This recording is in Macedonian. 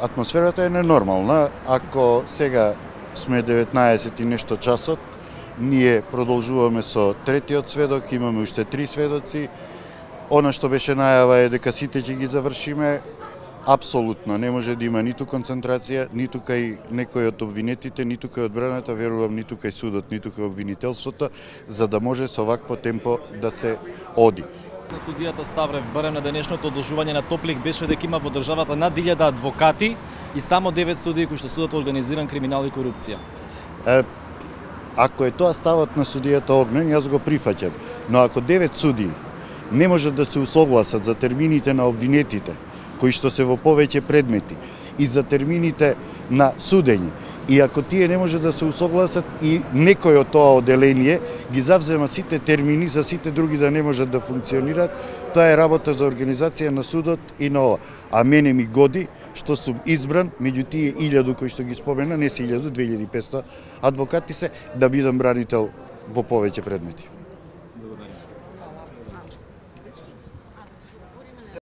Атмосферата е ненормална. Ако сега сме 19 и нешто часот, ние продолжуваме со третиот сведок, имаме уште 3 сведоци. Она што беше најава е дека сите ќе ги завршиме. Апсолутно не може да има ниту концентрација, ниту кај некој од обвинетите, ниту кај одбраната, верувам, ниту кај судот, ниту кај обвинителството, за да може со вакво темпо да се оди. На судијата Ставрев барем на денешното одложување на Топлик беше дека има во државата над 1000 адвокати и само 9 судии кои што судат организиран криминал и корупција. Ако е тоа ставот на судијата Огнен, јас го прифаќам. Но ако 9 судии не можат да се усогласат за термините на обвинетите, кои што се во повеќе предмети, и за термините на судење, и ако тие не може да се усогласат и некој од тоа оделение ги завзема сите термини за сите други да не можат да функционираат, тоа е работа за организација на судот и на ова. А мене ми годи што сум избран меѓу тие 1000 кои што ги спомена, не се 1000, 2500 адвокати се, да бидам бранител во повеќе предмети.